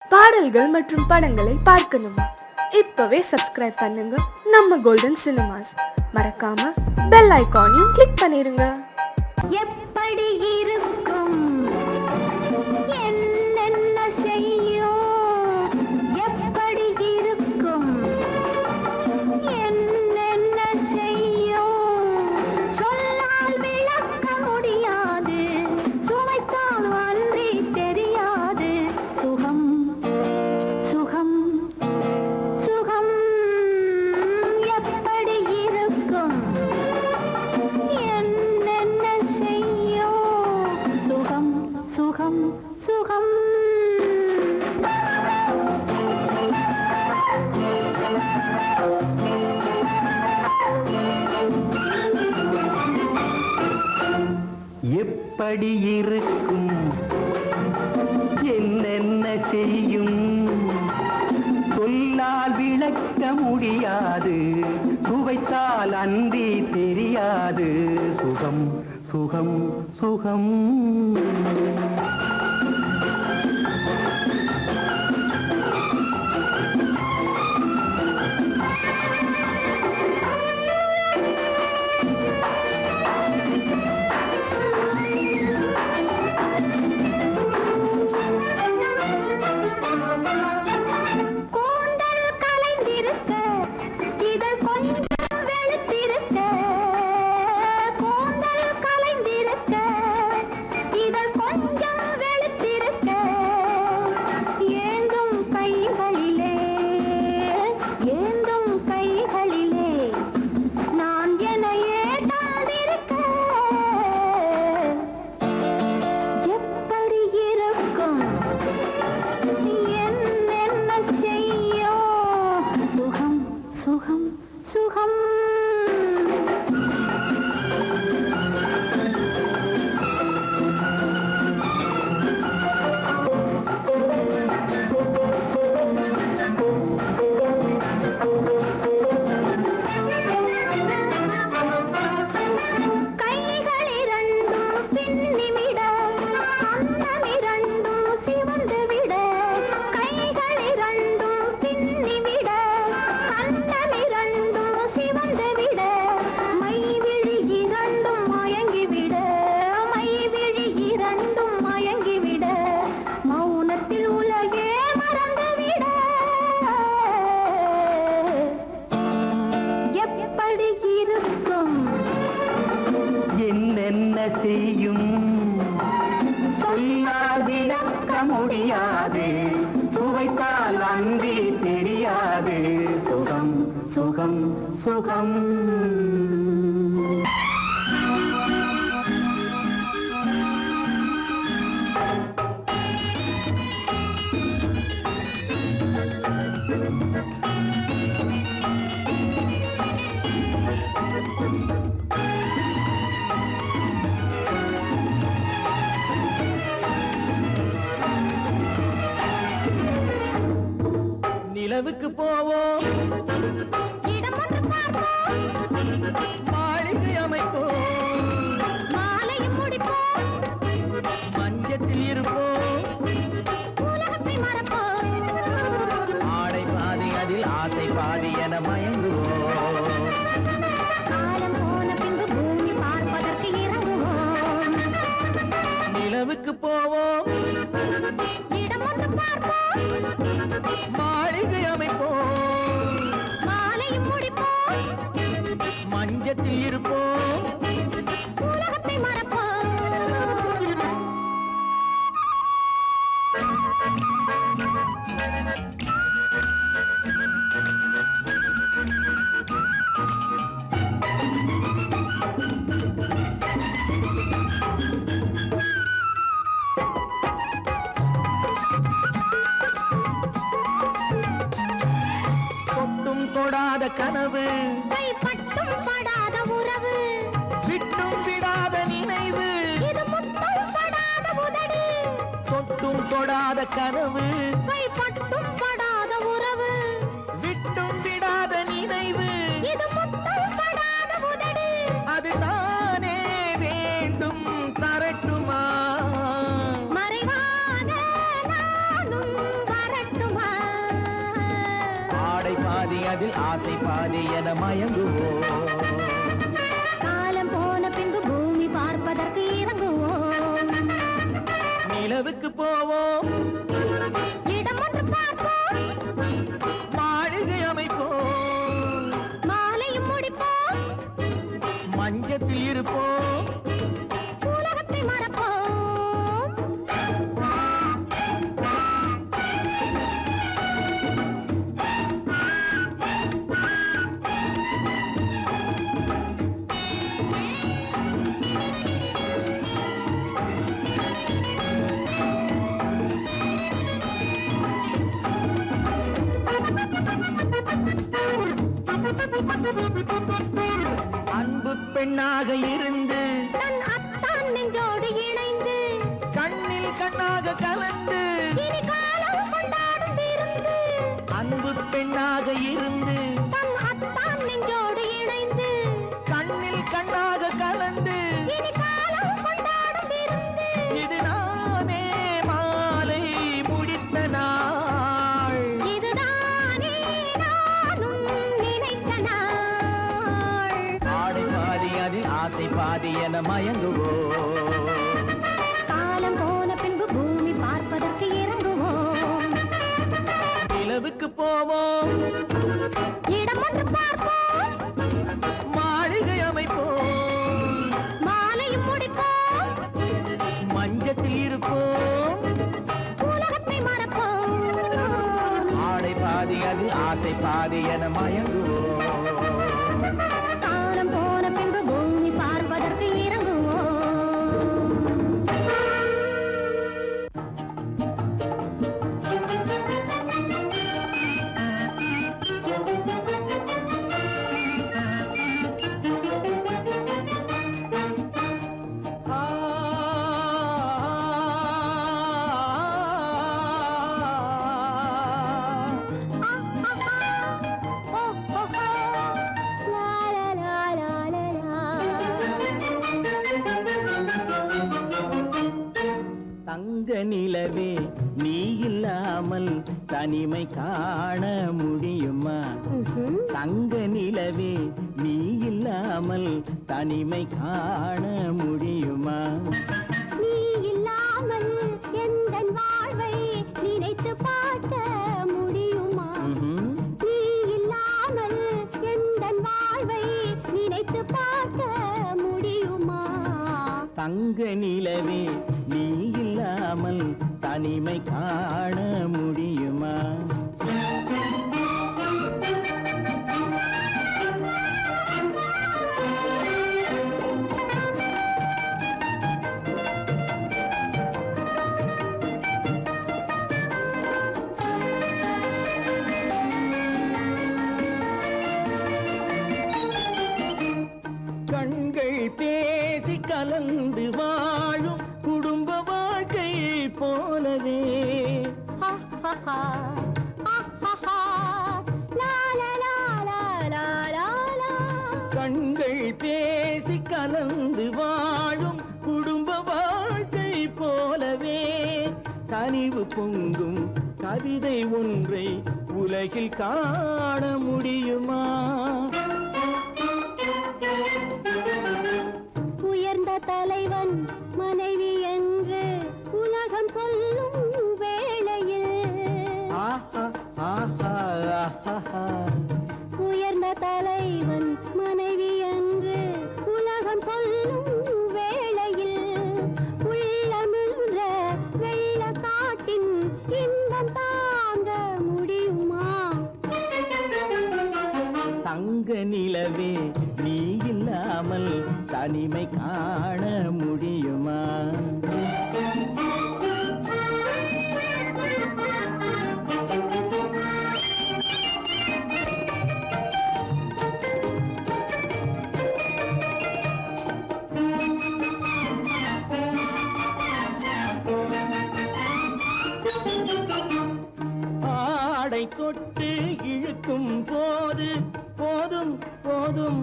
பாடல்கள் மற்றும் படங்களை பார்க்கணுமா? இப்பவே சப்ஸ்கிரைப் பண்ணுங்க நம்ம கோல்டன் சினிமாஸ். மறக்காம பெல் ஐகானையும் கிளிக் பண்ணிருங்க. எப்படி இருக்கும் என்னென்ன செய்யும், எப்படி இருக்கும் என்னென்ன செய்யும், சொல்லால் விளக்க முடியாது, சுவைத்தால் அன்றி தெரியாது. சுகம் சுகம் சுகம் எப்படி இருக்கும் என்னென்ன செய்யும், சுகம் சுகம் சுகம். எப்படி இருக்கும் என்னென்ன செய்யும், சொல்லால் விளக்க முடியாது, சுவைத்தால் அன்றி தெரியாது. சுகம் சுகம் சுகம். கூந்தல் கலைந்திருக்க, இதழ் கொஞ்சம் வெளுத்திருக்க, கூந்தல் கலைந்திருக்க, இதழ் கொஞ்சம் வெளுத்திருக்க, ஏந்தும் கைகளிலே ஏந்தும் கைகளிலே நான் என்னையே தாழ்ந்திருக்க. எப்படி இருக்கும் என்னென்ன செய்யும், சுகம் சுகம் சுகம். கைகள் இரண்டும் பின்னிவிட, அன்னம் இரண்டும் சிவந்து விட, கைகள் இரண்டும் பின்னிவிட, அன்னம் இரண்டும் சிவந்து விட, மைவிழி இரண்டும் மயங்கிவிட, மைவிழி இரண்டும் மயங்கிவிட, மௌனத்தில் உலகே மறந்துவிட. எப்படி இருக்கும் என்னென்ன செய்யும், சொல்லால் விளக்க முடியாது, சுவைத்தால் அன்றி தெரியாது. சுகம் சுகம் சுகம். நிலவுக்கு போவோம், இடம் ஒன்று பார்ப்போம், மாளிகை அமைப்போம், மாலையும் முடிப்போம், மஞ்சத்தில் இருப்போம், உலகத்தை மறப்போம். ஆடை பாதி அதில் ஆசை பாதி என மயங்குவோம். காலம் போன பின்பு பூமி பார்ப்பதற்கு இறங்குவோம். நிலவுக்கு போவோம், இடம் ஒன்று பார்ப்போம், மாளிகை அமைப்போம், மாலையும் முடிப்போம், மஞ்சத்தில் இருப்போம், உலகத்தை மறப்போம். தொட்டும் தொடாத கனவு, கைப்பட்டும் படாத உறவு, விட்டும் விடாத நினைவு, இது முத்தம் படாத உதடு, தொட்டும் தொடாத கனவு, கைப்பட்டும் படாத உறவு, விட்டும் விடாத நினைவு, இது முத்தம் படாத உதடு. அதுதானே வேண்டும் தரட்டுமா? மறைவான நானும் வர பாதி அதில் ஆசை பாதி என மயங்குவோம். காலம் போன பின்பு பூமி பார்ப்பதற்கு இறங்குவோம். நிலவுக்கு போவோம், இடம் ஒன்று பார்ப்போம், மாளிகை அமைப்போம், மாலையும் முடிப்போம், மஞ்சத்தில் இருப்போம். உலகத்தை மறப்போம். அன்பு பெண்ணாக இருந்து தன் அத்தான் நெஞ்சோடு இணைந்து கண்ணில் கண்ணாக கலந்து இனி காலம் கொண்டாடும் விருந்து. அன்பு பெண்ணாக இருந்து தன் அத்தான் நெஞ்சோடு இணைந்து கண்ணில் கண்ணாக கலந்து இனி காலம் கொண்டாடும் விருந்து. இது நானே மாலை முடித்த நாள். இதுதானே நானும் நினைத்த நாள். ஆடை பாதி அதில் ஆசை பாதி என மயங்குவோம். காலம் போன பின்பு பூமி பார்ப்பதற்கு இறங்குவோம். நிலவுக்கு போவோம், இடம் ஒன்று பார்ப்போம், மாளிகை அமைப்போம், மாலையும் முடிப்போம், மஞ்சத்தில் இருப்போம். உலகத்தை மறப்போம். ஆடை பாதி அதில் ஆசை பாதி என மயங்குவோம். காலம் போன பின்பு பூமி பார்ப்பதற்கு இறங்குவோம். தங்க நிலவே நீ இல்லாமல் தனிமை காண முடியுமா? தங்க நிலவே நீ இல்லாமல் தனிமை காண முடியுமா? நீ இல்லாமல் எந்தன் வாழ்வை நினைத்து பார்க்க முடியுமா? நீ இல்லாமல் எந்தன் வாழ்வை நினைத்து பார்க்க முடியுமா? தங்க நிலவே நீ இல்லாமல் தனிமை காண முடியுமா? கண்கள் பேசி கலந்து வாழும் குடும்ப வாழ்க்கை போலவே கண்கள் பேசி கலந்து வாழும் குடும்ப வாழ்க்கை போலவே கனிவு பொங்கும் கவிதை ஒன்றை உலகில் காண முடியுமா? உயர்ந்த தலைவன் மனைவி என்று உலகம் சொல்லும் வேளையில் ஆஹா ஆஹா ஆஹா உயர்ந்த தலைவன் மனைவி என்று உலகம் சொல்லும் வேளையில் உள்ளமிழ்ந்த வெள்ள காட்டின் இன்பம் தாங்க முடியுமா? தங்க நிலவே நீ இல்லாமல் தனிமை காண முடியுமா? ஆடை தொட்டு இழுக்கும் போது போதும் போதும்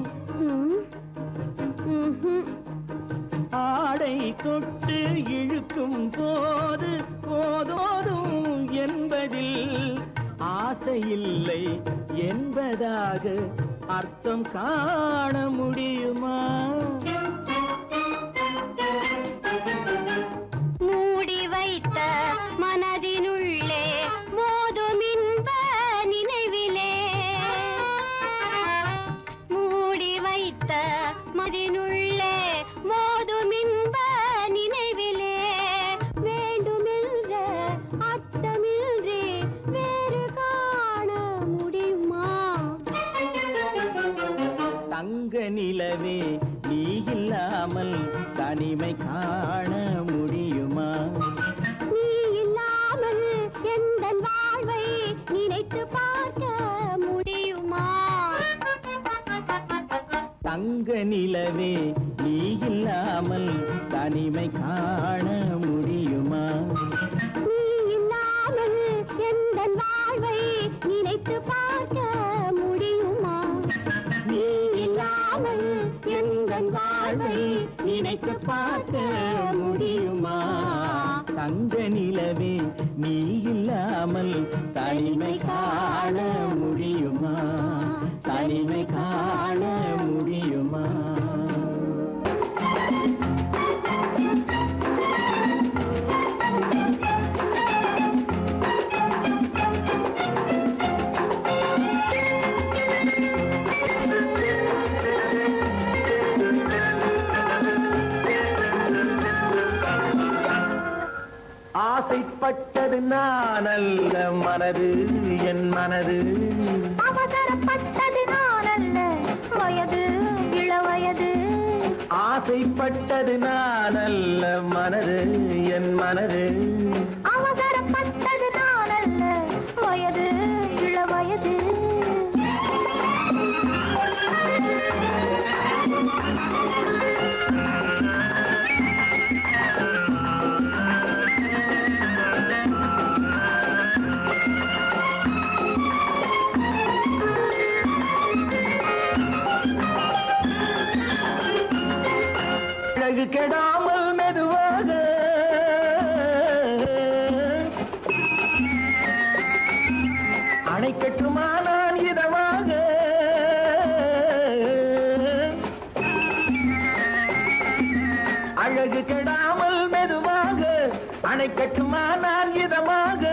ஆடை தொட்டு இழுக்கும் போது போதோதும் என்பதில் ஆசை ஆசையில்லை என்பதாக அர்த்தம் காண முடியுமா? மூடி வைத்த மனதினுள்ளே மோதும் இன்ப நினைவிலே, மூடி வைத்த மனதினுள்ளே மோதும் இன்ப நினைவிலே, வேண்டுமென்ற அர்த்தமின்றி வேறு காண முடியுமா? தங்க நிலவே நீ இல்லாமல் தனிமை காண முடியுமா? நீ இல்லாமல் எந்தன் வாழ்வை நினைத்து பார்க்க முடியுமா? தங்க நிலவே நீ இல்லாமல் தனிமை காண முடியுமா? நீ இல்லாமல் எந்தன் வாழ்வை நினைத்து பார்க்க முடியுமா? நீ இல்லாமல் எந்தன் வாழ்வை நினைத்து பார்க்க முடியுமா? தங்க நிலவே நீ இல்லாமல் தனிமை காண முடியுமா? தனிமை காண முடியுமா? ஆசைப்பட்டது நான் அல்ல மனது என் மனது, அவசரப்பட்டது நான் அல்ல வயது இளவயது, ஆசைப்பட்டது நான் அல்ல மனது என் மனது, அவசரப்பட்டது நான் அல்ல வயது இளவயது. அழகு கெடாமல் மெதுவாக அணை கட்டுமானால் இதமாக, அழகு கெடாமல் மெதுவாக அணை கட்டுமானால் இதமாக,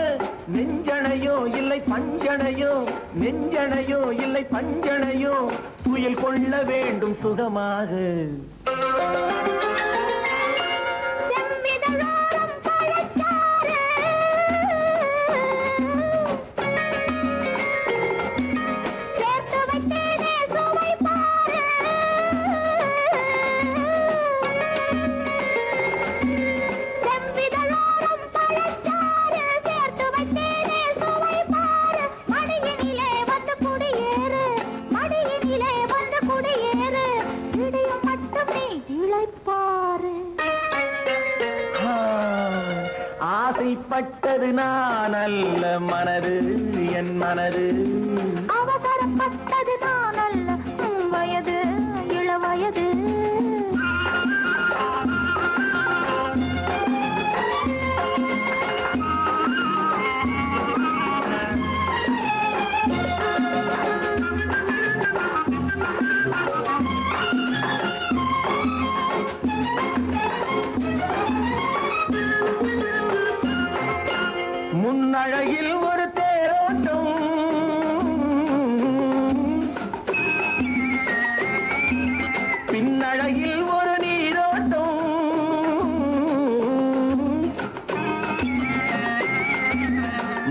நெஞ்சணையோ இல்லை பஞ்சணையோ, நெஞ்சணையோ இல்லை பஞ்சணையோ, துயில் கொள்ள வேண்டும் சுகமாக. செவ்விதழோரம் பழச்சாறு, சேர்த்து வைத்தேனே சுவை பாரு, செவ்விதழோரம் பழச்சாறு, சேர்த்து வைத்தேனே சுவை பாரு, மடியினிலே வந்து குடியேறு, மடியினிலே வந்து குடியேறு, இடியும் மட்டும் நீ இளைப்பாரு. ஆசைப்பட்டது நான் அல்ல மனது என் மனது, அவசரப்பட்டது நான் அல்ல வயது இளவயது. முன்னழகில் ஒரு தேரோட்டம், பின்னழகில் ஒரு நீரோட்டம்,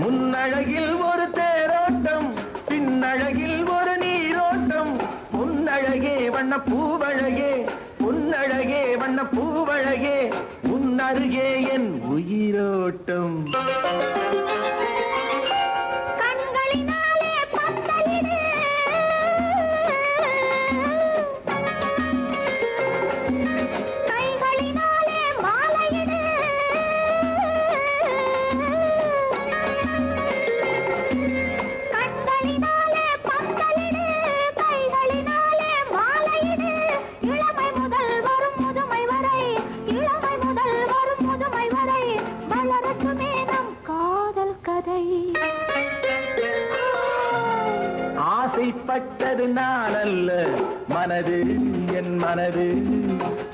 முன்னழகில் ஒரு தேரோட்டம், பின்னழகில் ஒரு நீரோட்டம், பொன்னழகே வண்ண பூவழகே, பொன்னழகே வண்ண பூவழகே, உன்னருகே என் உயிரோட்டம். கண்களினாலே பந்தலிடு, கைகளினாலே மாலையிடு, கண்களினாலே பந்தலிடு, கைகளினாலே மாலையிடு, இளமை முதல் வரும் முதுமை வரை, இளமை முதல் வரும் முதுமை வரை, வளரட்டுமே நம் காதல் ஆசைப்பட்டது நான் அல்ல, மனது என் மனது.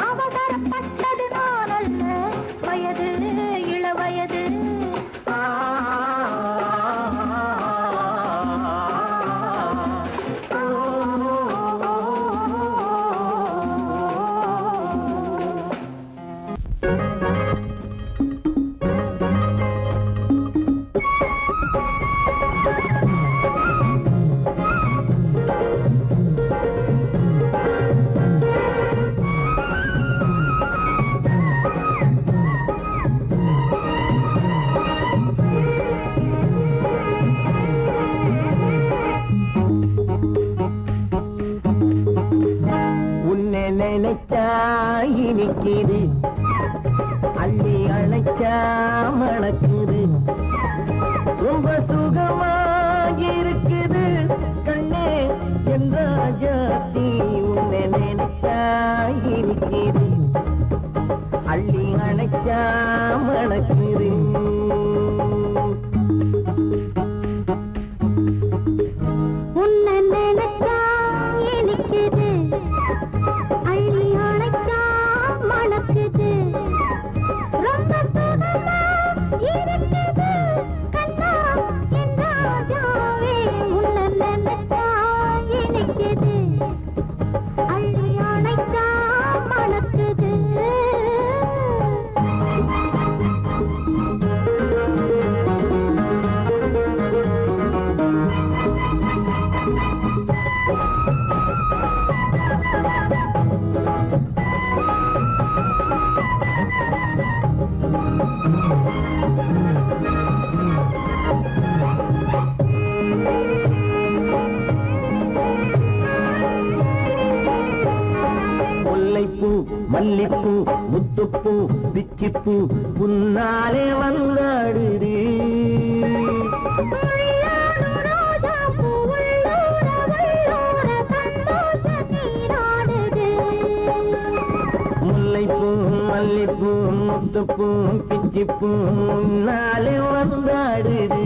அவசரப்பட்டது நான் அல்ல, வயது இள வயது. உன்னை நினைச்சா இனிக்குது, அள்ளி அணைச்சா மணக்குது, ரொம்ப சுகமாயிருக்குது கண்ணே என் ராஜாத்தி. உன்னை நினைச்சா இனிக்குது, அள்ளி அணைச்சா மணக்குது. உன்னை நினைச்சா இனிக்குது, அள்ளி அணைச்சா மணக்குது, ரொம்ப சுகமா இருக்குது கண்ணா என் ராஜாவே. உன்னை நினைச்சா இனிக்குது, அள்ளி அணைச்சா மணக்குது. முல்லைப்பூ மல்லிப்பூ முத்துப்பூ பிச்சிப்பூ புன்னாலே வந்தாடுது. முல்லைப்பூ மல்லிப்பூ முத்துப்பூ பிச்சிப்பூ முன்னாலே வந்தாடுது.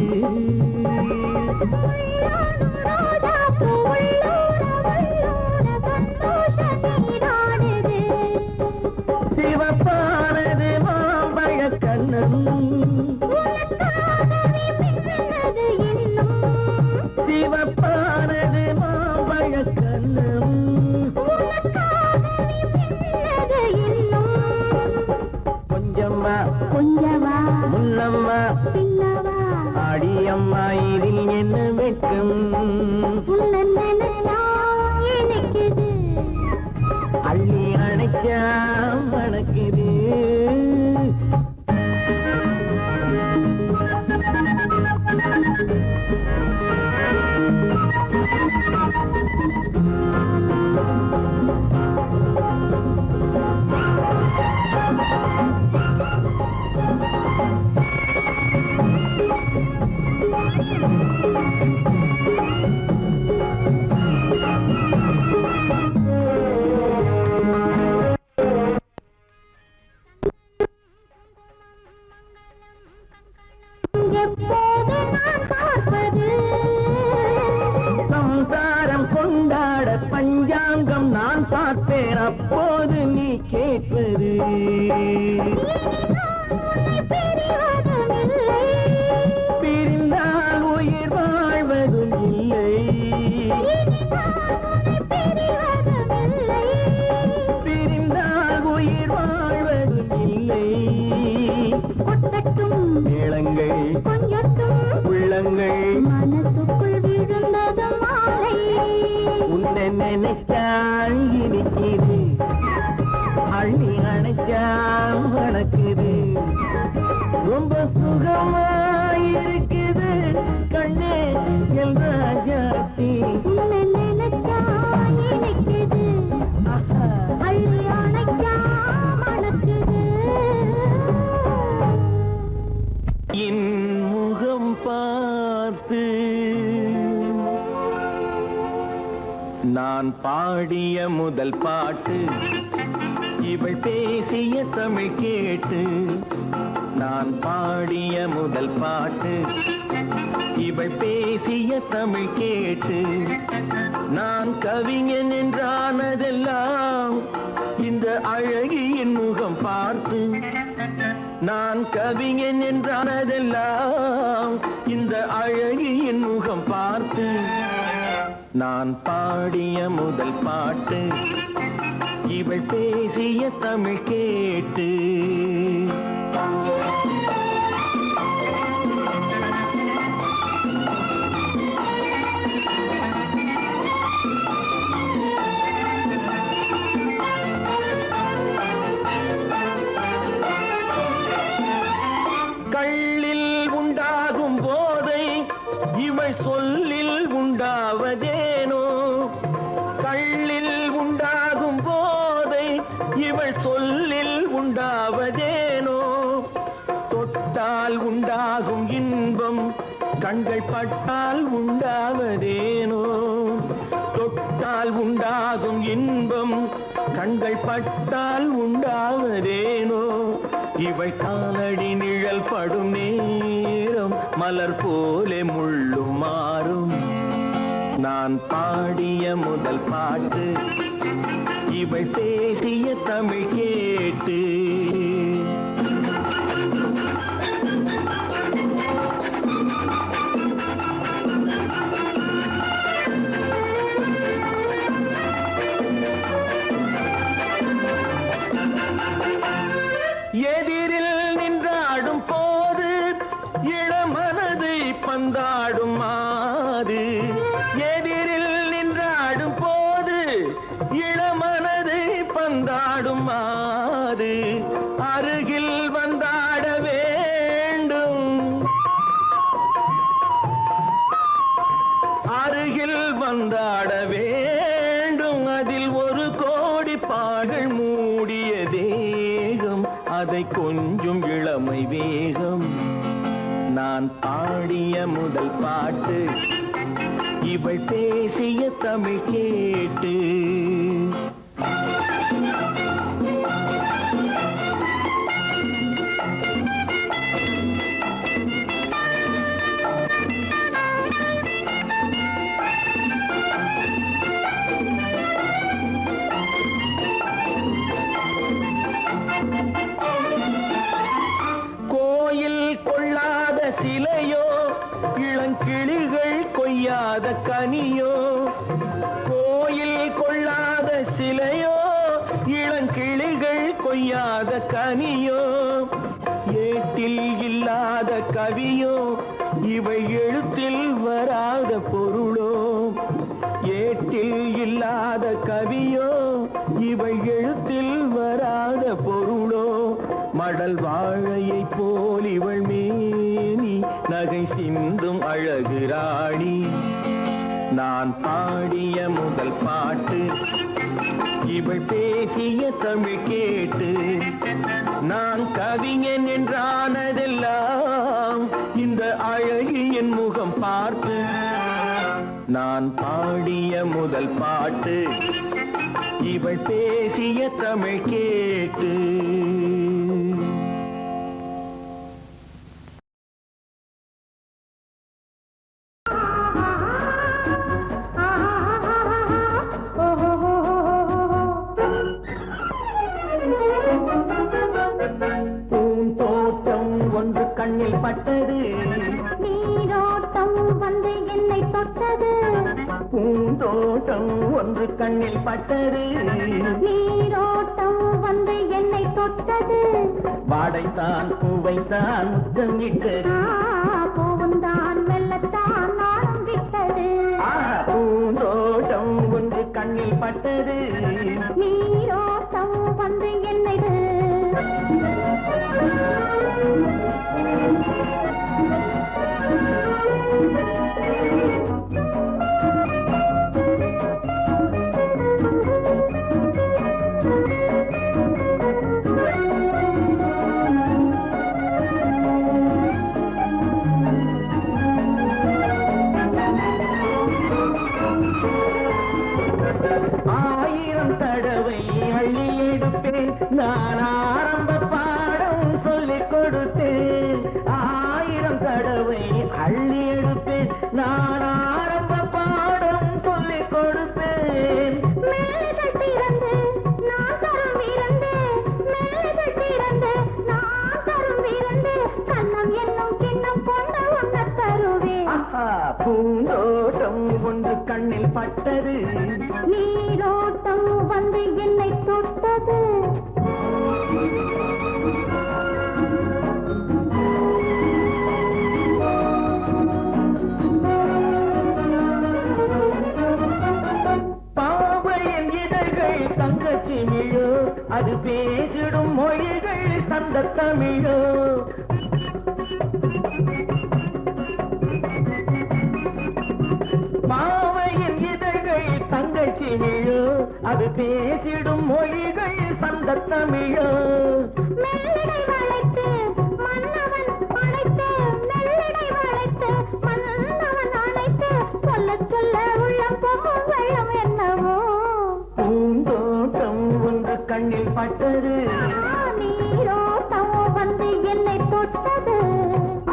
சிவப்பானது மாம்பழ கண்ணம், சிவப்பானது மாம்பழ கண்ணம், கொஞ்சம்மா கொஞ்சமா முன்னம்மா பின்னவா அடியம்மா இதில் என்ன வெட்கம். உன்னை நினைச்சா இனிக்குது, அள்ளி அணைச்சா மணக்குது. எப்போது நான் பார்ப்பது சம்சாரம் கொண்டாட பஞ்சாங்கம் நான் பார்ப்பேன், அப்போது நீ கேட்பது. பிரிந்தால் உயிர் வாழ்வதும் இல்லை, பிரிந்தால் உயிர் வாழ்வதும் இல்லை. கொட்டட்டும் மேளங்கள் கொஞ்சட்டும் உள்ளங்கள் மனசுக்குள் விழுந்தது மாலை. உன்னை நினைச்சால் இனிக்குது, அள்ளி அணைச்சா மணக்குது, ரொம்ப சுகமாயிருக்குது கண்ணே என் ராஜாத்தி. உன்னை நினைச்சா இனிக்குது, ஆஹா. அள்ளி அணைச்சா மணக்குது. என் முகம் பார்த்து நான் பாடிய முதல் பாட்டு, இவள் பேசிய தமிழ் கேட்டு. நான் பாடிய முதல் பாட்டு, இவள் இவள் பேசிய தமிழ் கேட்டு நான் கவிஞன் என்றானதெல்லாம் இந்த அழகியின் முகம் பார்த்து. நான் கவிஞன் என்றானதெல்லாம் இந்த அழகியின் முகம் பார்த்து. நான் பாடிய முதல் பாட்டு இவள் பேசிய தமிழ் கேட்டு. கள்ளில் உண்டாகும் போதை இவள் சொல்லில் உண்டாவதேனோ. கள்ளில் உண்டாகும் போதை இவள் சொல்லில் உண்டாவதேனோ. தொட்டால் உண்டாகும் இன்பம் கண்கள் பட்டால் உண்டாவதேனோ. தொட்டால் உண்டாகும் இன்பம் கண்கள் பட்டால் உண்டாவதேனோ. இவள் காலடி நிழல் படும் நேரம் மலர் போலே முள்ளும் மாறும். நான் பாடிய முதல் பாட்டு இவள் பேசிய தமிழ் கேட்டு. எதிரில் நின்றாடும் போது இளமனதை பந்தாடும் மாது. எதிரில் நின்றாடும் போது இளமனதை பந்தாடும் மாது. அருகில் வந்தாட வேண்டும், அருகில் வந்தாட வேண்டும். அதில் ஒரு கோடி பாடல் மூடிய தேகம், அதை கொஞ்சம் இளமை வேகம். நான் பாடிய முதல் பாட்டு இவள் பேசிய தமிழ் கேட்டு. சிலையோ இளங்கிளிகள் கொய்யாத கனியோ. கோயில் கொள்ளாத சிலையோ இளங்கிளிகள் கொய்யாத கனியோ. ஏட்டில் இல்லாத கவியோ இவை எழுத்தில் வராத பொருளோ. ஏட்டில் இல்லாத கவியோ இவை எழுத்தில் வராத பொருளோ. மடல் வாழையை போல் இவள் மேனி நகை சிந்தும் அழகு ராணி. நான் பாடிய முதல் பாட்டு இவள் பேசிய தமிழ் கேட்டு. நான் கவிஞன் என்றானதெல்லாம் இந்த அழகியின் முகம் பார்த்து. நான் பாடிய முதல் பாட்டு இவள் பேசிய தமிழ் கேட்டு. பூந்தோட்டம் ஒன்று கண்ணில் பட்டது, நீரோட்டம் வந்து என்னை தொட்டது. பூந்தோட்டம் ஒன்று கண்ணில் பட்டது, நீரோட்டம் வந்து என்னை தொட்டது. வாடைத்தான் பூவைத்தான் முத்தம் இட்டது, பூவுந்தான் மெல்லத்தான் நாளம் விட்டது. பூந்தோட்டம் ஒன்று கண்ணில் பட்டது, நீரோட்டம் வந்து என்னை நான் ஆரம்ப பாடம் சொல்லிக் கொடுத்தேன். 1000 தடவை அள்ளி எடுப்பேன், நான் ஆரம்ப பாடம் சொல்லிக் கொடுப்பேன். மேலைகள் திறந்து நான் தரும் விருந்து, மேலைகள் திறந்து நான் தரும் விருந்து, கண்ணம் என்னும் கிண்ணம் கொண்டு உண்ண தருவேன். ஆஹா, பூந்தோட்டம் ஒன்று கண்ணில் பட்டது, நீரோட்டம் வந்து என்னை தொட்டது. பாவையின் இதழ்கள் தங்கச்சி மிழோ, அது பேசிடும் மொழிகள் தந்த தமிழோ. பாவையின் இதழ்கள் தங்கச்சி மிழோ, அது பேசிடும் மொழிகள் தந்த தமிழோ. மெல்லிடை வளைத்து மன்னவன் அணைத்து, மெல்லிடை வளைத்து மன்னவன் அணைத்து, சொல்ல சொல்ல உள்ளம் பொங்கும் வெள்ளம் என்னவோ. பூந்தோட்டம் ஒன்று கண்ணில் பட்டது, நீரோட்டம் வந்து என்னை தொட்டது.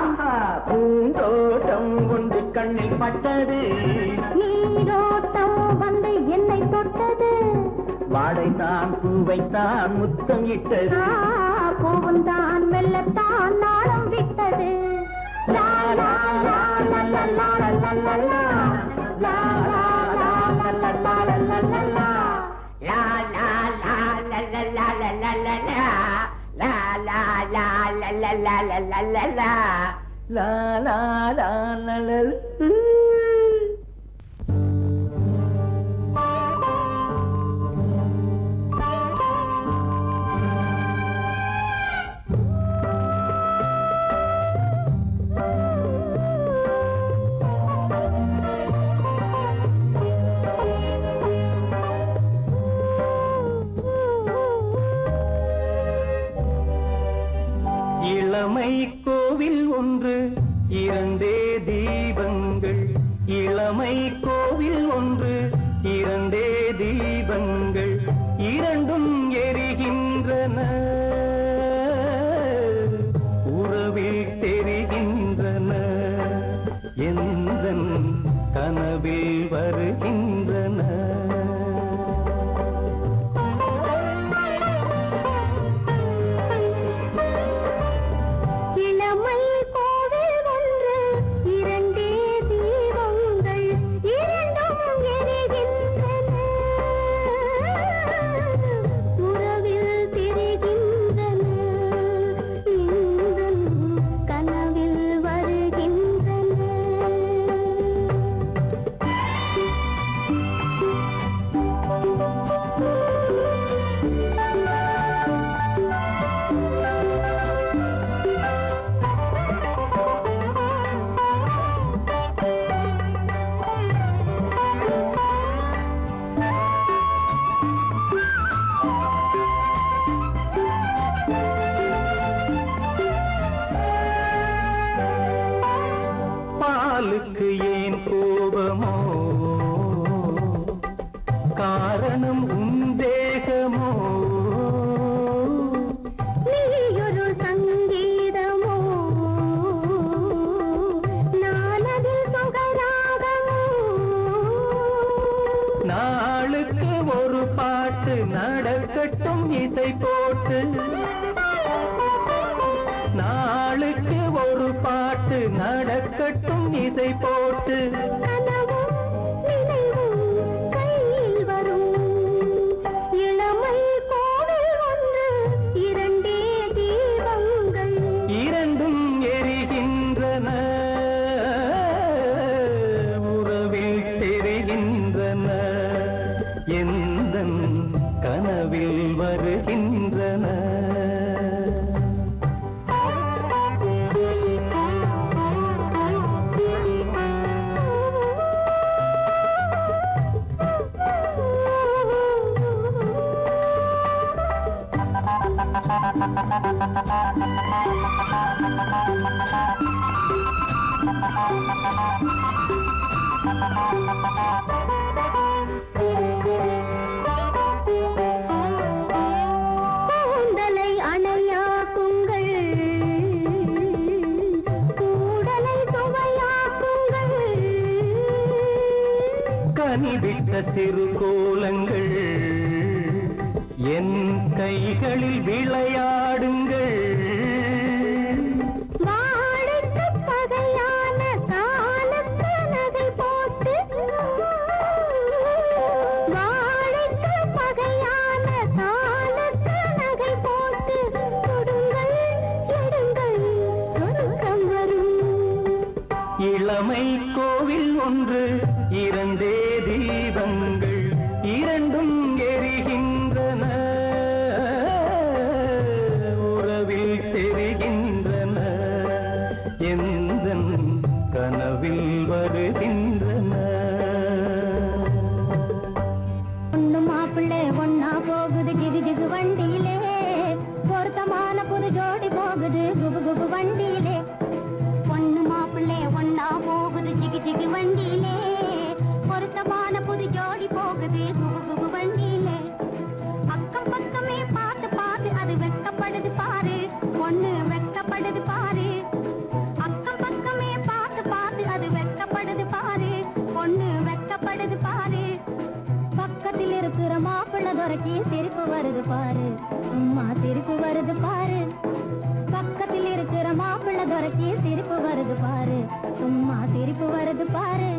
ஆஹா, பூந்தோட்டம் ஒன்று கண்ணில் பட்டது, நீரோட்டம் வந்து என்னை தொட்டது. வாடைத்தான் பூவைத்தான் முத்தம் இட்டது. பூவும் தான் மெல்லத்தான் நாளம் விட்டது. லா லா லா லா லா லா லா லா லா. லா லா லா லா லா லா லா லா லா. La la la la la la la la la la. La la la la la la la la la la. லா லா லா லா லா. இளமை கோவில் ஒன்று இரண்டே தீபங்கள், இளமை கோவில் ஒன்று இரண்டே தீபங்கள், இரண்டும் எரிகின்றன, உறவில் தெரிகின்றன, எந்தன் கனவில் வருகின்றன. இளமை கோவில் ஒன்று இரண்டே தீபங்கள், இரண்டும் எரிகின்றன, உறவில் தெரிகின்றன, எந்தன் கனவில் வருகின்றன. பாலுக்கு ஏன் கோபமோ, காரணம் உன் தேகமோ, நீயொரு சங்கீதமோ, நானதில் சுகராகமோ. நாளுக்கு ஒரு பாட்டு நடக்கட்டும் இசை போட்டு, நாளுக்கு ஒரு பாட்டு நடக்கட்டும் இசை போட்டு, கனவும் நினைவும் கையில் வரும். இளமை கோவில் ஒன்று இரண்டே தீபங்கள், இரண்டும் எரிகின்றன, உறவில் தெரிகின்றன, எந்தன் கனவில் வருகின்றன. கூந்தலை அணையாக்குங்கள், கூடலை சுவையாக்குங்கள், பனிவிட்ட சிறு கோலங்கள் என் கைகளில் விளையாடுங்கள். வாழைக்கு பகையான காலத்து நகை போட்டு, வாழைக்கு பகையான காலத்து நகை போட்டு கொடுங்கள் எடுங்கள் சொர்க்கம் வரும். இளமை கோவில் ஒன்று இரண்டே தீபங்கள் இரண்டும் எரிகின்றன, உறவில் தெரிகின்றன, எந்தன் கனவில் வருகின்றன. பொண்ணு மாப்பிள்ளை ஒன்னா போகுது ஜிகு ஜிகு வண்டியிலே, பொருத்தமான புது ஜோடி போகுது குபு குபு வண்டியிலே. பொண்ணு மாப்பிள்ளை ஒன்னா போகுது ஜிகு ஜிகு வண்டியிலே, பொருத்தமான புது ஜோடி போகுது குபு குபு வண்டியிலே. அக்கம் பக்கமே பார்த்து பார்த்து அது வெட்கப்படுது பாரு, பொண்ணு வெட்கப்படுது பாரு. அக்கம் பக்கமே பார்த்து பார்த்து அது வெட்கப்படுது பாரு, பொண்ணு வெட்கப்படுது பாரு. பக்கத்தில் இருக்கிற மாப்பிள்ளை துரைக்கு சிரிப்பு வருது பாரு, சும்மா சிரிப்பு வருது பாரு. பக்கத்தில் இருக்கிற மாப்பிள்ளை துரைக்கு சிரிப்பு வருது பாரு, சும்மா சிரிப்பு வருது பாரு.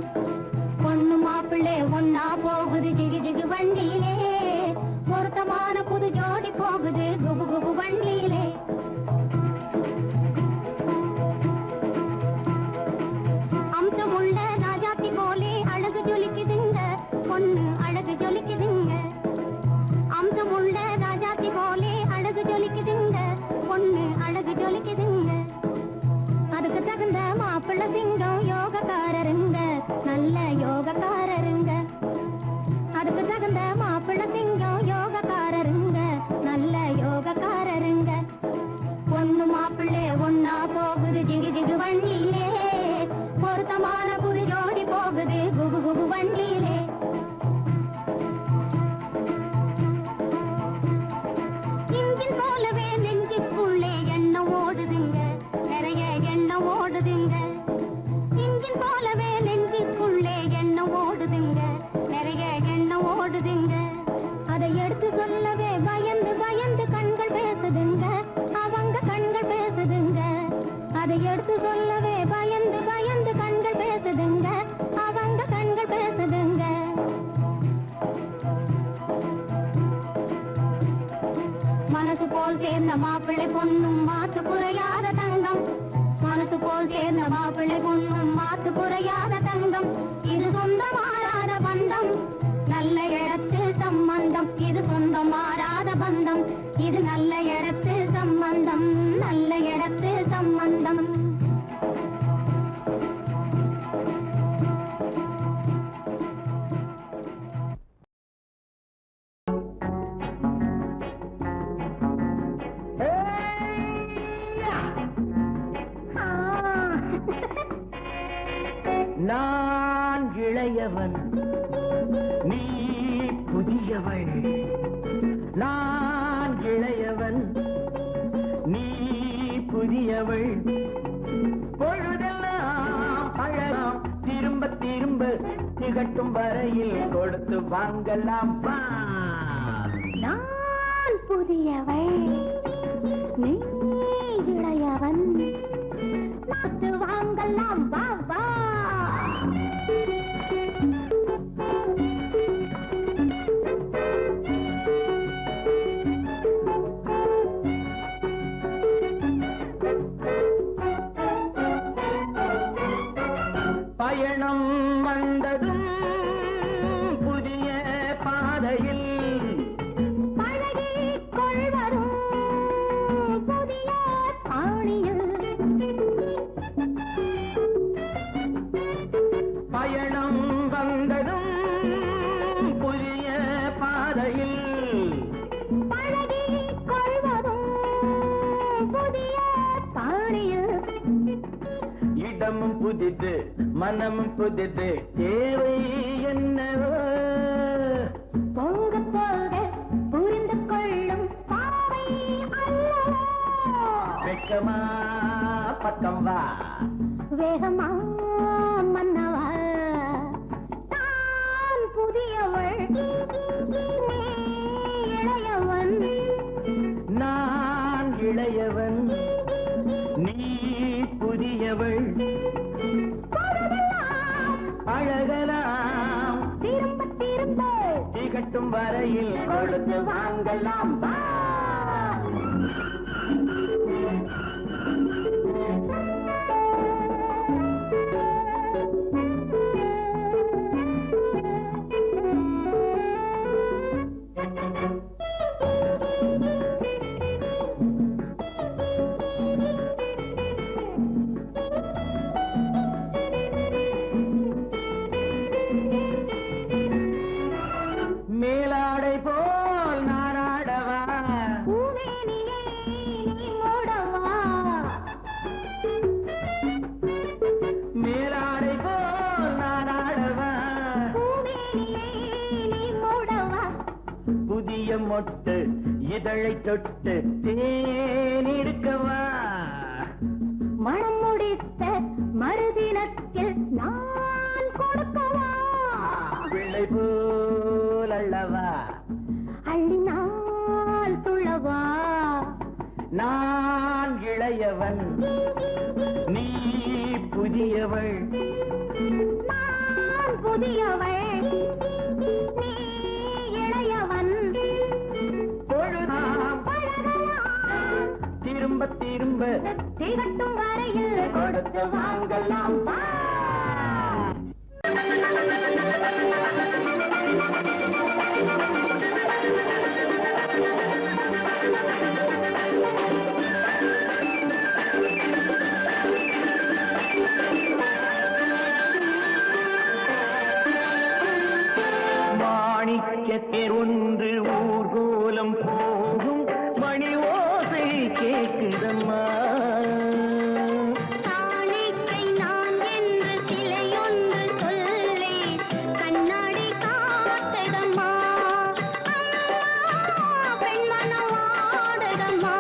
பொண்ணு மாப்பிள்ளை ஒன்னா போகுது ஜிகு ஜிகு வண்டியிலே, பொருத்தமான புது ஜோடி போகுது குபு குபு வண்டியிலே. அம்சமுள்ள ராஜாத்தி போலே அழகு ஜொலிக்குதுங்க, பொண்ணு அழகு ஜொலிக்குதுங்க. அம்சமுள்ள ராஜாத்தி போலே அழகு ஜொலிக்குதுங்க, பொண்ணு அழகு ஜொலிக்குதுங்க. அதுக்கு தகுந்த மாப்பிள்ளை சிங்கம் யோகக்காரருங்க, நல்ல யோகக்காரருங்க. அதுக்கு தகுந்த மாப்பிள்ளை சிங்கம் யோகக்காரருங்க, நல்ல யோகக்காரருங்க. பொண்ணு மாப்பிள்ளை ஒன்னா போகுது ஜிகு ஜிகு வண்டியிலே, பொருத்தமான புது ஜோடி போகுது குபு குபு வண்டியிலே. இன்ஜின் போலவே நெஞ்சுக்குள்ளே எண்ணம் ஓடுதுங்க, நிறைய எண்ணம் ஓடுதுங்க. இன்ஜின் போலவே நெஞ்சுக்குள்ளே எண்ணம் ஓடுதுங்க, நிறைய எண்ணம் ஓடுதுங்க. அதை எடுத்து சொல்லவே பயந்து பயந்து கண்கள் பேசுதுங்க, அவங்க கண்கள் பேசுதுங்க. அதை எடுத்து சொல்லவே பயந்து பயந்து கண்கள் பேசுதுங்க, அவங்க கண்கள் பேசுதுங்க. மனசு போல் சேர்ந்த மாப்பிள்ளை பொண்ணும் மாத்து குறையாத தங்கம், மனசு போல் சேர்ந்த மாப்பிள்ளை பொண்ணும் மாத்து குறையாத தங்கம். இது சொந்தம் மாறாத பந்தம், நல்ல இடத்து சம்பந்தம், இது சொந்தம் மாறாத பந்தம், இது நல்ல இடத்து சம்பந்தம், நல்ல இடத்து சம்பந்தம். நான் இளையவன் நீ புதியவள், நான் இளையவன் நீ புதியவள். பொழுதெல்லாம் பழகாம் திரும்ப திரும்ப திகட்டும் வரையில் கொடுத்து வாங்கலாம் வா. நான் புதியவள் நீ இளையவன், பார்த்து வாங்கலாம் வா வா. பயணம் வந்ததும் புதிய பாதையில் பழகிக் கொள்வதும் புதிய பாணியில். பயணம் வந்ததும் புதிய பாதையில் பழகிக் கொள்வதும் புதிய பாணியில். இடமும் புதிது மனமும் புதிது தேவை என்னவோ. போக போக புரிந்து கொள்ளும் பாவை அல்லவோ. வெட்கமா பக்கம் வா, வேகமா மன்னவா. தான் கட்டும் வரையில் கொடுத்து வாங்கலாம் வா. மேலாடை போல் நாராடவா பூமேனியே நீ மூடவா மேலாடை போல் நாராடவா பூமேனியே நீ மூடவா புதிய மொட்டு இதழை தொட்டு தேனெடுக்கவா மனம் முடித்த மறுதினத்தில் நான் கொடுக்கவா பிள்ளை போல் அல்லவா அள்ளினால் துள்ளவா நான் இளையவன் நீ புதியவள் நான் புதியவள் நீ இளையவன் பொழுதாம் பழகலாம் திரும்ப திரும்ப திகட்டும் வரையில் கொடுத்து வாங்கலாம் வா. மாணிக்கத்தேர் ஒன்று ஊர்கோலம் போகும் மணி ஓசை கேட்குதம்மா காணிக்கை நான் என்று சிலையொன்று சொல்லி கண்ணாடி காட்டுதம்மா பெண்மனவாடுதம்மா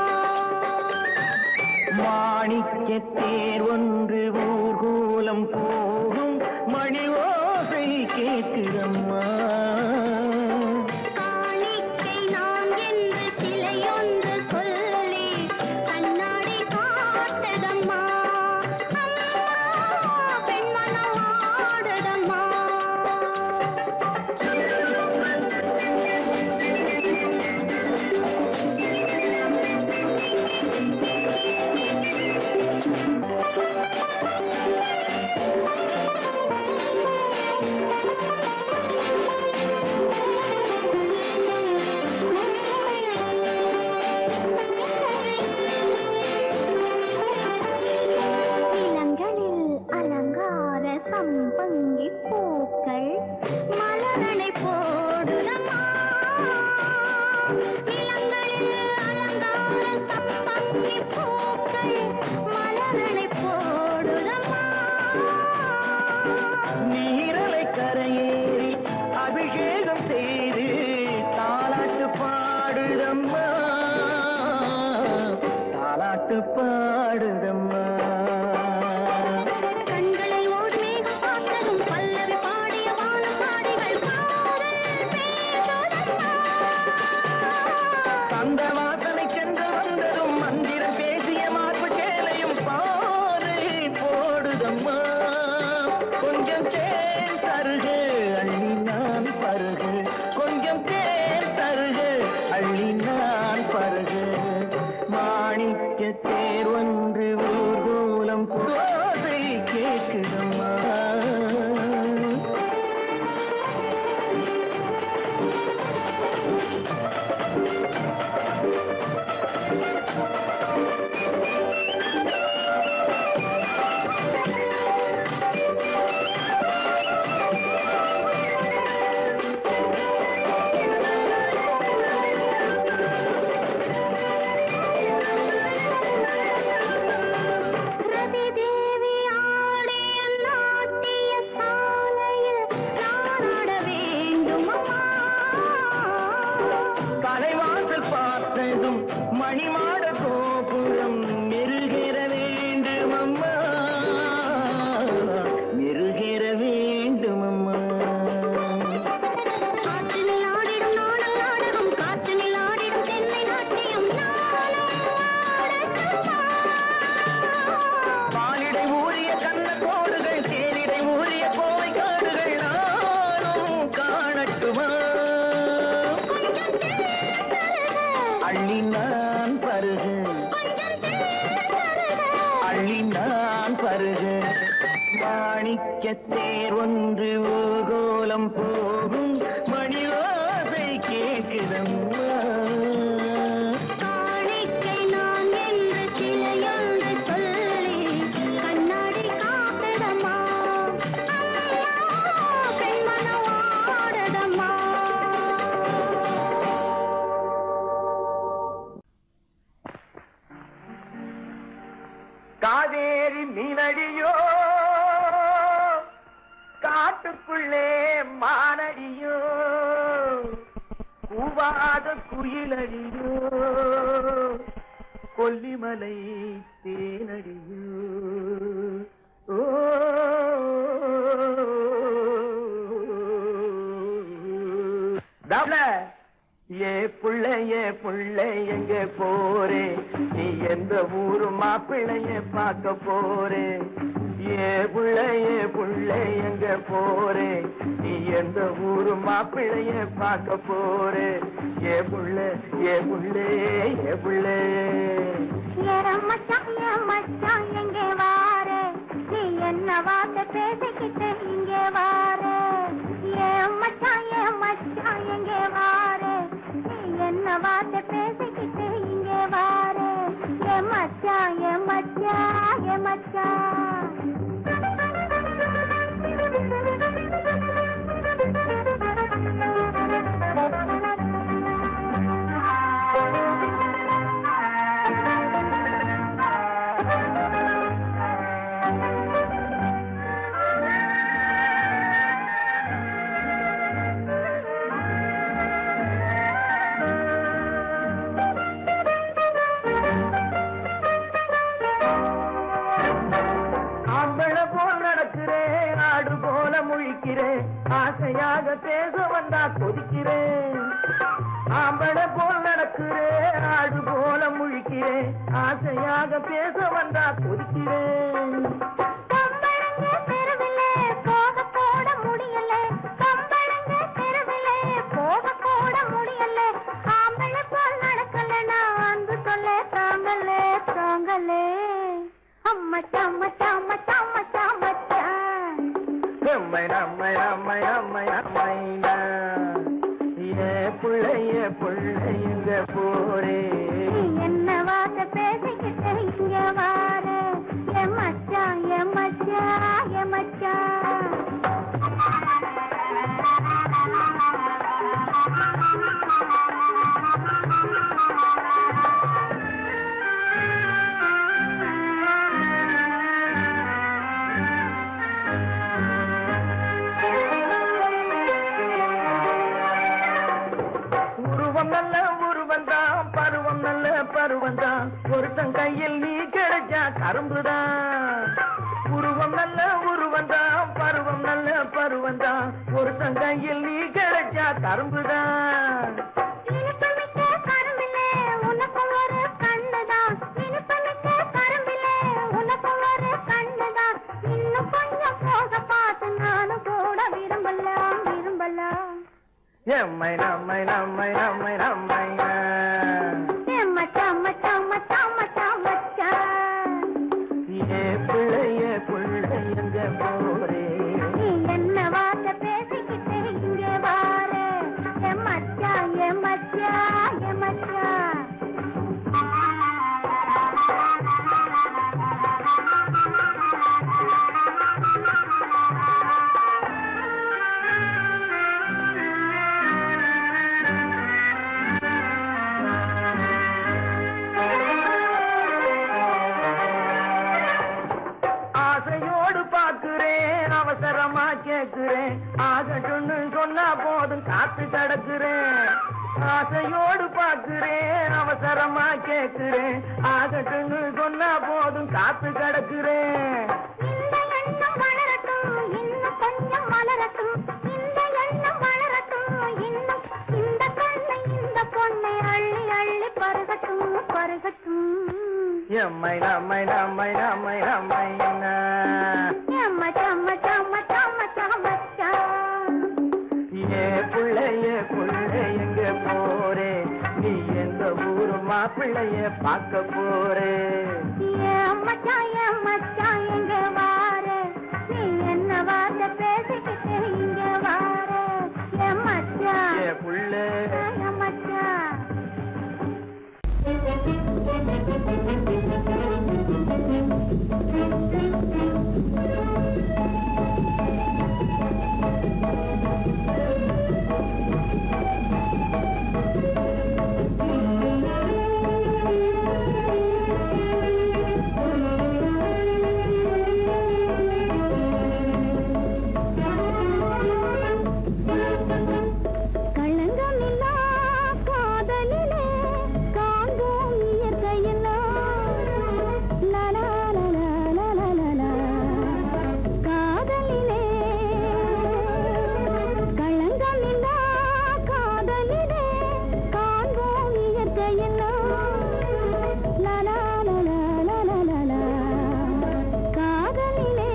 மாணிக்கத்தேர் ஒன்று ஊர்கோலம் போகும் மணி ஓசை கேட்குதம்மா காணிக்கை நான் என்று சிலையொன்று சொல்லி கண்ணாடி காட்டுதம்மா பெண்மனவாடுதம்மா இளங்களில் அலங்கார சம்பங்கி பூக்கள் மலரனை போடுதம்மா இளங்களில் அலங்கார சம்பங்கி பூக்கள் மலரனை போடுதம்மா நீரலை கரையேறி அபிஷேகம் செய்து தாலாட்டு பாடுதம்மா தாலாட்டு பாடுதம்மா கண்களில் ஓர் மேகம் பார்த்ததும் பல்லவி பாடிய வானசாடிகள் காதல் பேசுதம்மா அந்த வாசனை சென்று வந்ததும் மந்திரம் பேசிய மார்பு சேலையும் பாறை போடுதம்மா கொஞ்சம் தேன் தருகு அள்ளி நான் பருகு கொஞ்சம் தேன் தருகு அள்ளி நான் பருகு மாணிக்க தேர் ஒன்று ஊர்கோலம் மாணிக்க தேர் ஒன்று ஊர்கோலம் போகும் மணி ஓசை கேட்குதம்மா. காணிக்கை நான் என்று சிலையொன்று சொல்லி கண்ணாடி காத்ததம்மா, பெண்மனம் ஆடதம்மா. காவேரி மீனடியோ காட்டுக்குள்ளே மானடியோ கூவாத குயிலடியோ கொல்லிமலை தேனடியோ. ஓ ஏ புள்ள எங்க போரே, நீ எந்த ஊரு மாப்பிள்ளைய பார்க்க போரே. ஏ புள்ள எங்க போரே, நீ எந்த ஊரு மாப்பிள்ளைய பார்க்க போரே. ஏ புள்ள மச்சான் எங்கே வாரே, நீ என்ன வார்த்தை பேசிக்கிட்டு இங்கே வாரே. மச்சான் எங்கே வாரே, நீ என்ன வார்த்தை பேசிக்கிட்டு இங்கே வாரே. மச்சான் ஆடு போல முழிக்கிறேன், ஆசையாக பேச வந்தா கொதிக்கிறேன். ஆம்பள போல் நடக்கிறேன், ஆடு போல முழிக்கிறேன், ஆசையாக பேச வந்தா கொதிக்கிறேன். புள்ளைங்க போரே, என்ன வார்த்தை பேசிக்கிட்டு இங்க வாரே. மச்சான் பருவந்தான், ஒருத்தன் கையில் நீ கிடைச்சா கரும்புதான். உருவம் நல்ல உருவந்தான், பருவம் நல்ல பருவந்தான், ஒருத்தன் கையில் நீ கிடைச்சா கரும்புதான். எம்மை நம்மை நம்மை நம்மை நம்மை புள்ளைங்க போரே, என்ன வார்த்தை பேசிக்கிட்டு இங்க வாரே. மச்சான் அவசரமா கேட்கிறேன், ஆகட்டும்னு சொன்னா போதும் காத்து கிடக்குறேன். ஆசையோடு பார்க்கிறேன், அவசரமா கேட்கிறேன், ஆகட்டும்னு சொன்னா போதும் காத்து கிடக்குறேன். எம்மை நம்மை நம்மை நம்மை நம்மை ஏ புள்ளைங்க போரே, நீ எந்த ஊரு மாப்பிள்ளைய பார்க்க போரே. மச்சான் எங்க வாரே, நீ என்ன வார்த்தை பேசிக்கிட்டு இங்க வார என் மச்சான் ஏ புள்ள என் மச்சான் களங்கமில்லா காதலிலே காண்போம் இயற்கையெல்லாம் லலா லலா லலா லலா. காதலிலே களங்கமில்லா காதலிலே காண்போம் இயற்கையெல்லாம் லலா லலா லலா லலா. காதலிலே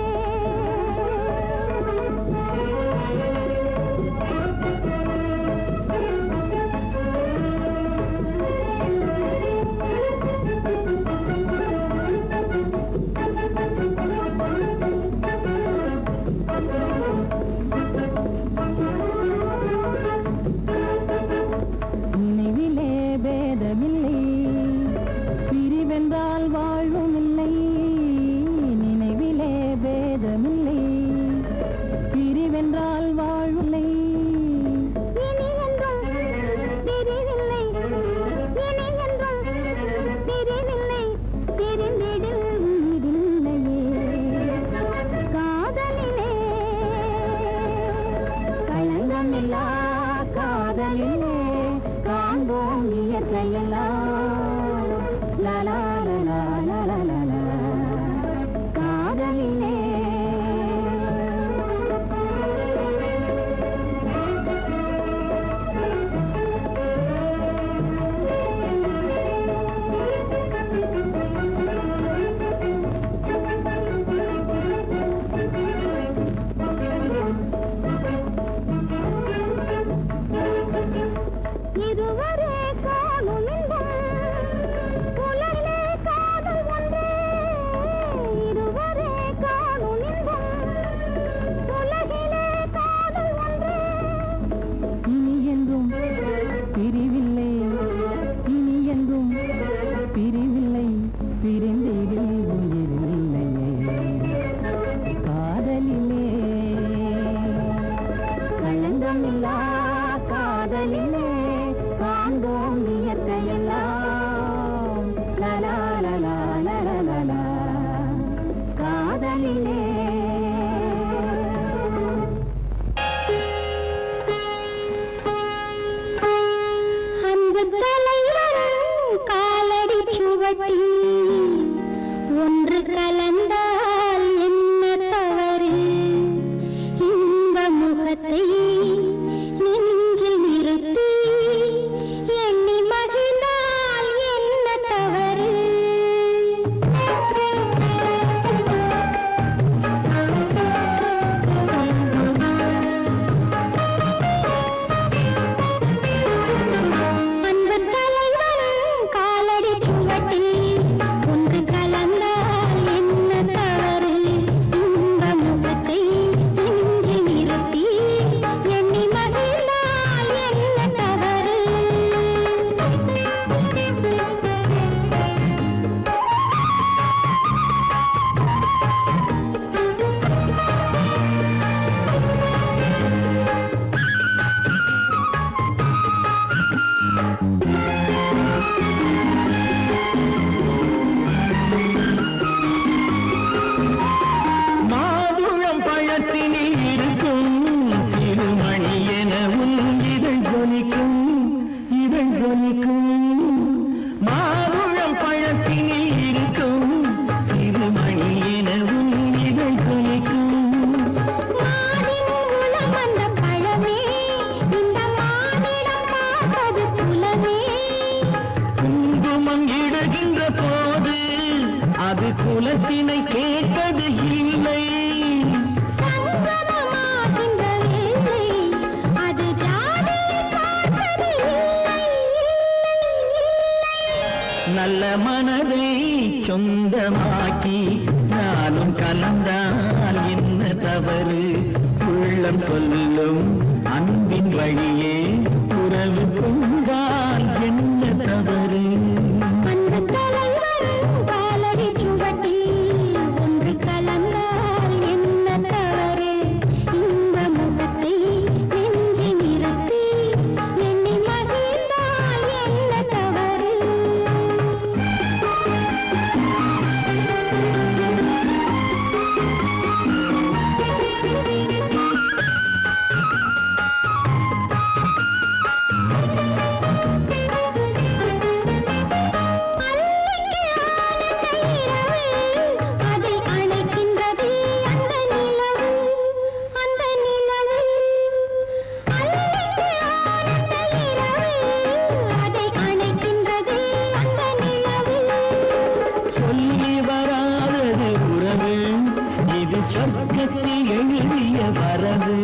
நினைவிலே பேதமில்லை, பிரிவென்றால் வாழ்வும் இல்லை. நினைவிலே பேதமில்லை, பிரிவென்றால் வாழ்வில்லை. இனி என்றும் பிரிவில்லை, இனி என்றும் பிரிவில்லை, பிரிந்திடில் உயிரில்லையே. காதலிலே களங்கமில்லா காதலிலே காண்போம் இயற்கையெல்லாம் லலா லலா லலா லலா. காதலிலே உள்ளம் சொல்லும் அன்பின் வழியே உறவு கொண்டால் என்ன தவறு? அந்த தலைவன் காலடி சுவட்டில் ஒன்று கலந்தால் என்ன தவறு? இந்த முகத்தை நெஞ்சி நிறுத்தி எண்ணி மகிழ்ந்தால் என்ன தவறு? அதை அணைக்கின்றது அந்த நிலவு, அந்த நிலவு. அல்லைக்கு ஆனந்த இரவு, அதை அணைக்கின்றது அந்த நிலவு. சொல்லி வராதது உறவு, இது சொர்க்கத்தில் எழுதிய வரவு.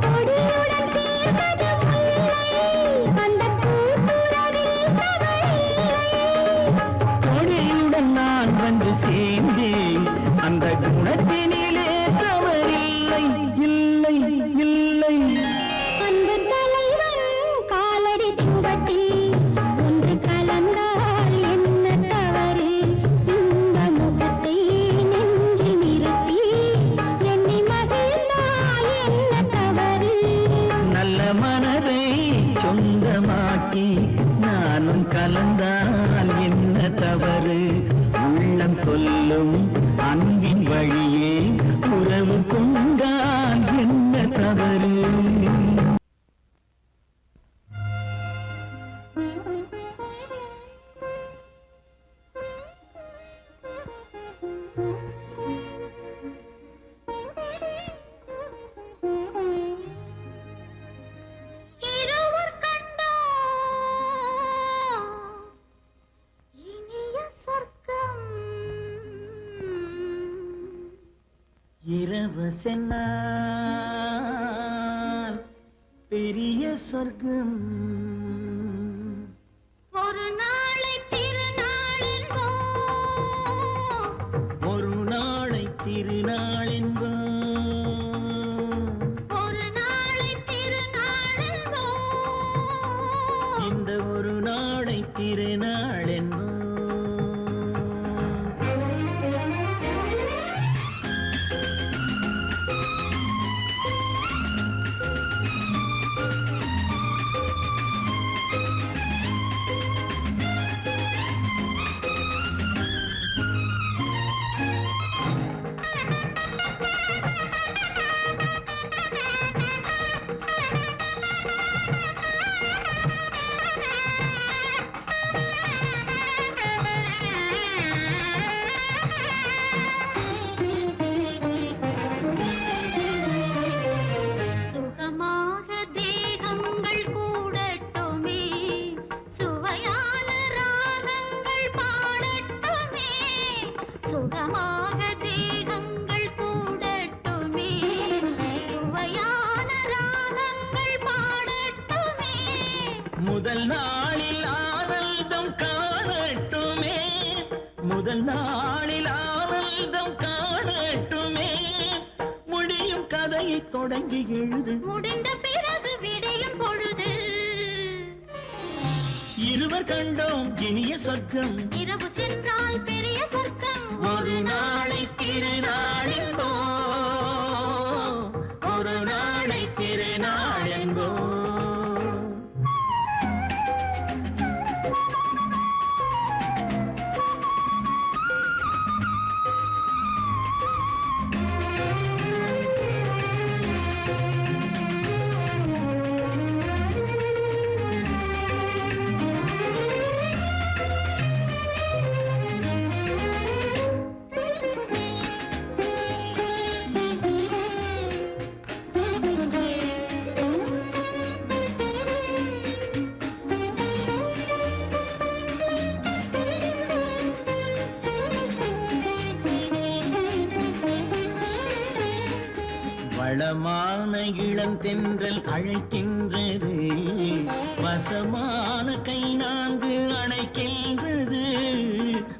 கொடியுடன் சேர்ந்தது முல்லை, அந்த கூட்டுறவில் தவறில்லை. கொடியுடன் நான் வந்து சேர்ந்தேன், அந்த குணத்தினிலே தவறில்லை. இல்லை இல்லை அன்பு தலைவன் காலடி சுவட்டில் ஒன்று கலந்தால் என்ன தவறு? இந்த முகத்தை நெஞ்சி நிறுத்தி எண்ணி மகிழ்ந்தால் என்ன தவறு? நல்ல மனதை சொந்தமாக்கி நானும் கலந்தால் என்ன தவறு? உள்ளம் சொல்லும் அன்பின் வழியே உறவு கொண்டால் என்ன தவறு? இருவர் கண்டோம் இனிய சொர்க்கம். இரவு சென்றால் பெரிய சொர்க்கம். ஒரு நாளை திருநாளென்போம், ஒரு நாளை திருநாள் என்போம். ஒரு நாளை திருநாளென்போம். இந்த ஒரு நாளை திருநாள் என்போம். சுகமாக தேகங்கள் கூடட்டுமே, சுவையான ராகங்கள் பாடட்டுமே. சுகமாக தேகங்கள் கூடட்டுமே, சுவையான ராகங்கள் பாடட்டுமே. முதல் நாளில் ஆனந்தம் காணட்டுமே, முதல் நாளில் ஆனந்தம் காணட்டுமே. முடியும் கதையை தொடங்கி எழுது, முடிந்த பிறகு விடியும் பொழுது. இருவர் கண்டோம் இனிய சொர்க்கம். இரவு சென்றால் பெரிய சொர்க்கம். ஒரு நாளை திருநாள் என்போம், ஒரு நாளை திருநாள் என்போம். வளமான இளம் தென்றல் அழைக்கின்றது, வசமான கை நான்கு அணைக்கின்றது.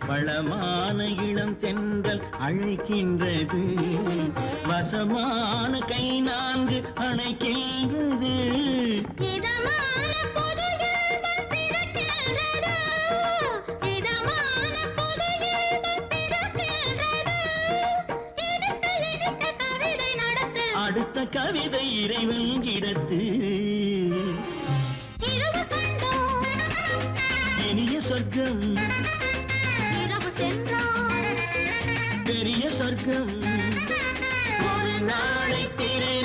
வளமான இளம் தென்றல் அழைக்கின்றது, வசமான கை நான்கு அணைக்கின்றது. இதமான புது இன்பம் பிறக்கின்றதா, இதமான புது இன்பம் பிறக்கின்றதா. இனிக்க இனிக்க கவிதை நடத்து, அடுத்த கவிதை இறைவன் இடத்து. இரவு கண்டோம் இனிய சொர்க்கம், இரவு சென்றோம் பெரிய சொர்க்கம். ஒரு நாளை திரை